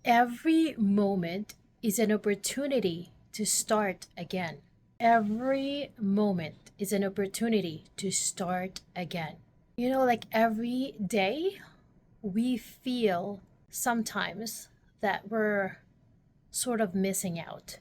Every moment is an opportunity to start again. Every moment is an opportunity to start again. Like every day, we feel sometimes that we're sort of missing out,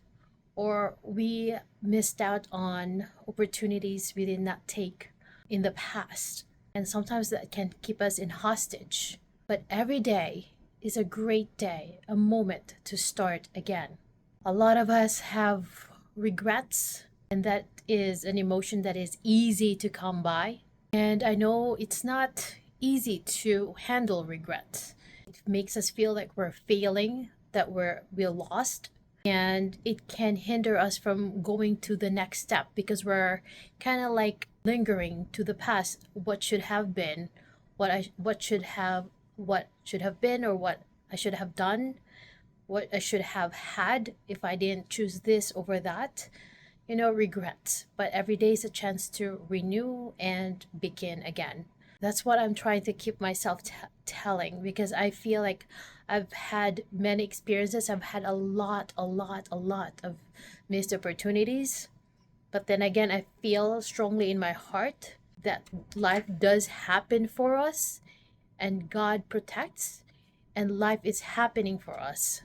or we missed out on opportunities we did not take in the past. And sometimes that can keep us in hostage. But every day is a great day, a moment to start again. A lot of us have regrets, and that is an emotion that is easy to come by. And I know it's not easy to handle regret. It makes us feel like we're failing, that we're lost, and it can hinder us from going to the next step because we're kind of like lingering to the past, what should have been, what should have been, or what I should have done, what I should have had if I didn't choose this over that. Regrets. But every day is a chance to renew and begin again. That's what I'm trying to keep myself telling, because I feel like I've had many experiences. I've had a lot of missed opportunities. But then again, I feel strongly in my heart that life does happen for us, and God protects, and life is happening for us.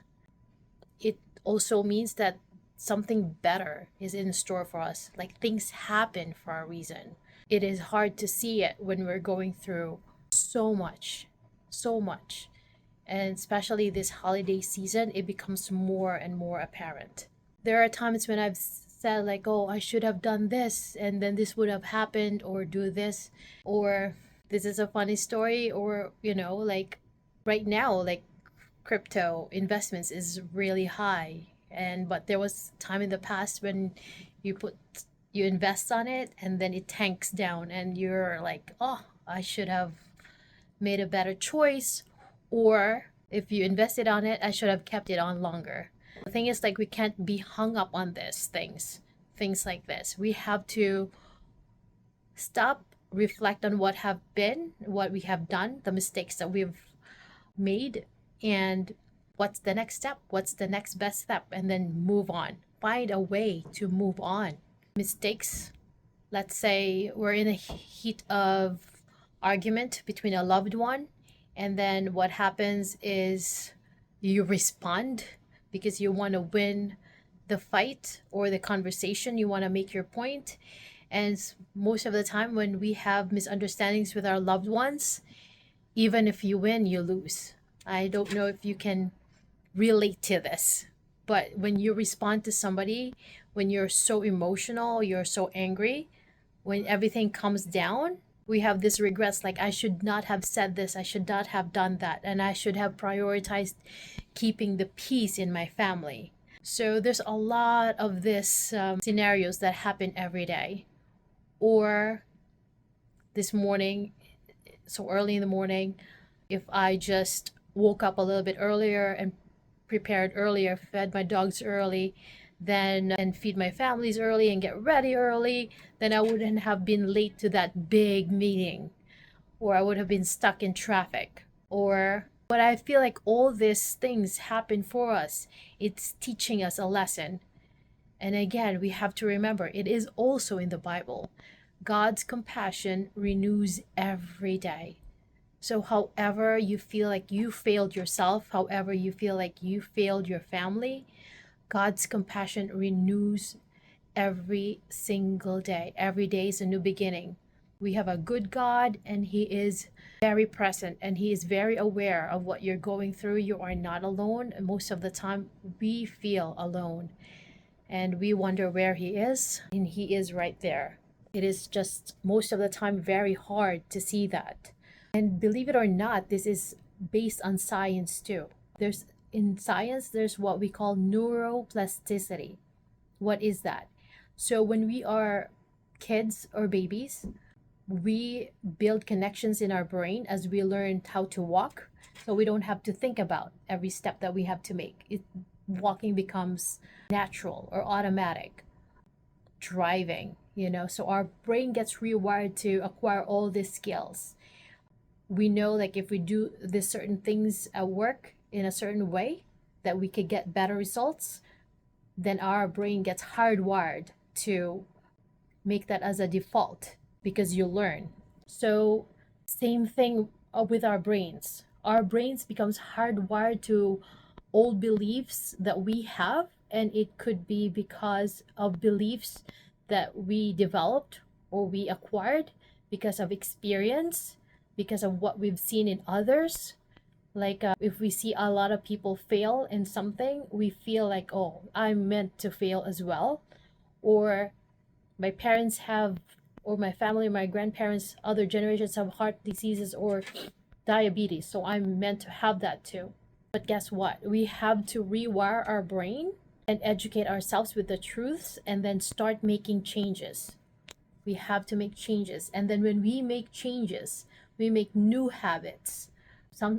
It also means that something better is in store for us. Like, things happen for a reason. It is hard to see it when we're going through so much, so much. And especially this holiday season, it becomes more and more apparent. There are times when I've said, like, oh, I should have done this, and then this would have happened, or do this, or this is a funny story, or, like right now, like crypto investments is really high. But there was time in the past when you put you invest on it and then it tanks down, and you're like, oh, I should have made a better choice, or if you invested on it, I should have kept it on longer. The thing is, like, we can't be hung up on these things like this. We have to stop, reflect on what have been, what we have done, the mistakes that we've made, and what's the next step, what's the next best step, and then move on. Find a way to move on. Mistakes, let's say we're in a heat of argument between a loved one, and then what happens is you respond because you want to win the fight or the conversation, you want to make your point. And most of the time when we have misunderstandings with our loved ones, even if you win, you lose. I don't know if you can relate to this, but when you respond to somebody, when you're so emotional, you're so angry, when everything comes down, we have this regrets, like, I should not have said this, I should not have done that, and I should have prioritized keeping the peace in my family. So there's a lot of this scenarios that happen every day. Or this morning, so early in the morning, if I just woke up a little bit earlier and prepared earlier, fed my dogs early, then and feed my families early and get ready early, then I wouldn't have been late to that big meeting, or I would have been stuck in traffic. Or but I feel like all these things happen for us. It's teaching us a lesson. And again, we have to remember it is also in the Bible. God's compassion renews every day. So, however you feel like you failed yourself, however you feel like you failed your family, God's compassion renews every single day. Every day is a new beginning. We have a good God, and He is very present, and He is very aware of what you're going through. You are not alone. And most of the time, we feel alone, and we wonder where He is, and He is right there. It is just most of the time very hard to see that. And believe it or not, this is based on science too. In science, there's what we call neuroplasticity. What is that? So when we are kids or babies, we build connections in our brain as we learn how to walk. So we don't have to think about every step that we have to make. Walking becomes natural or automatic. Driving, so our brain gets rewired to acquire all these skills. We know, like, if we do this certain things at work in a certain way, that we could get better results, then our brain gets hardwired to make that as a default because you learn. So same thing with our brains. Our brains becomes hardwired to old beliefs that we have, and it could be because of beliefs that we developed or we acquired because of experience, because of what we've seen in others. Like if we see a lot of people fail in something, we feel like, oh, I'm meant to fail as well. Or my parents have, or my family, my grandparents, other generations have heart diseases or diabetes, so I'm meant to have that too. But guess what? We have to rewire our brain and educate ourselves with the truths and then start making changes. We have to make changes. And then when we make changes, we make new habits.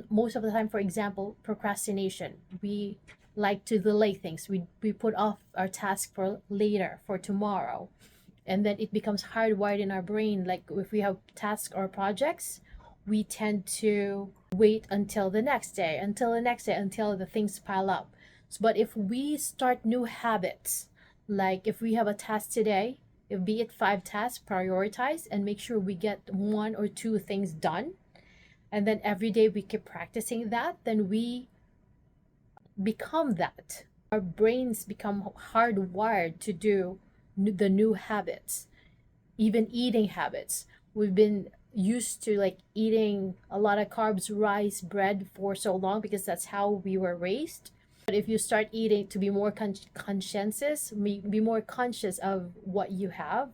Most of the time, for example, procrastination. We like to delay things. We put off our task for later, for tomorrow. And then it becomes hardwired in our brain. Like if we have tasks or projects, we tend to wait until the next day, until the things pile up. But if we start new habits, like if we have a task today, if be it 5 tasks, prioritize and make sure we get 1 or 2 things done. And then every day we keep practicing that, then we become that. Our brains become hardwired to do the new habits, even eating habits. We've been used to like eating a lot of carbs, rice, bread for so long because that's how we were raised. But if you start eating to be more conscientious, be more conscious of what you have,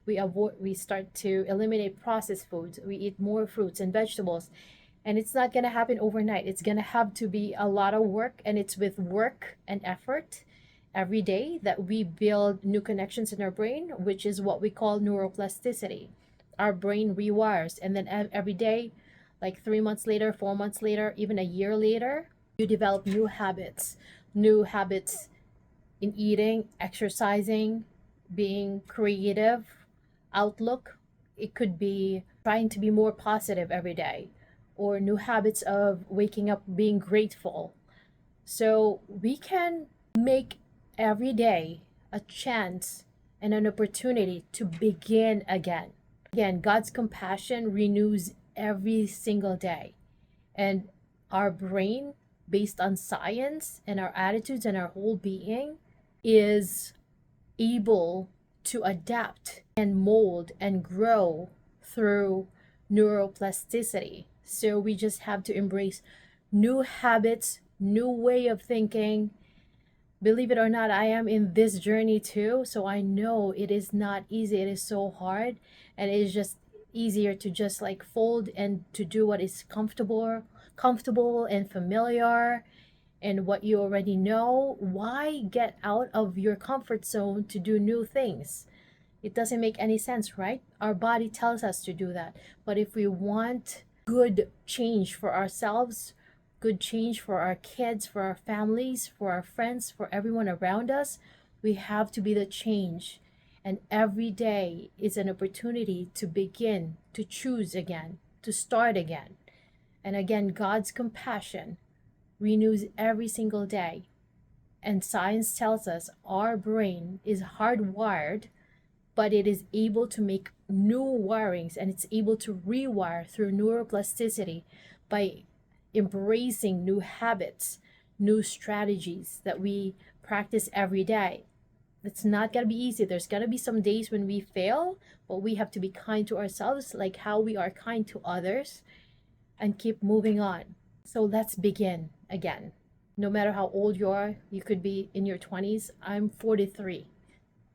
we start to eliminate processed foods. We eat more fruits and vegetables. And it's not going to happen overnight. It's going to have to be a lot of work, and it's with work and effort every day that we build new connections in our brain, which is what we call neuroplasticity. Our brain rewires, and then every day, like 3 months later, 4 months later, even a year later, you develop new habits in eating, exercising, being creative, outlook. It could be trying to be more positive every day, or new habits of waking up being grateful. So we can make every day a chance and an opportunity to begin again. Again, God's compassion renews every single day. And our brain, based on science and our attitudes and our whole being, is able to adapt and mold and grow through neuroplasticity. So we just have to embrace new habits, new way of thinking. Believe it or not, I am in this journey too. So I know it is not easy. It is so hard. And it is just easier to just like fold and to do what is comfortable and familiar and what you already know. Why get out of your comfort zone to do new things? It doesn't make any sense, right? Our body tells us to do that. But if we want good change for ourselves, good change for our kids, for our families, for our friends, for everyone around us, we have to be the change. And every day is an opportunity to begin, to choose again, to start again. And again, God's compassion renews every single day. And science tells us our brain is hardwired, but it is able to make new wirings, and it's able to rewire through neuroplasticity by embracing new habits, new strategies that we practice every day. It's not going to be easy. There's going to be some days when we fail, but we have to be kind to ourselves, like how we are kind to others, and keep moving on. So let's begin again. No matter how old you are, you could be in your 20s. I'm 43.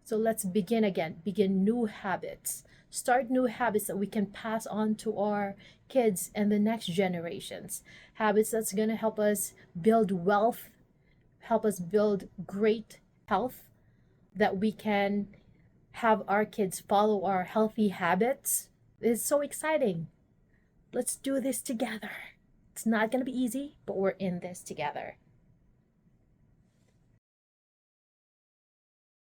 So let's begin again. Begin new habits. Start new habits that we can pass on to our kids and the next generations. Habits that's going to help us build wealth, help us build great health, that we can have our kids follow our healthy habits. It's so exciting. Let's do this together. It's not going to be easy, but we're in this together.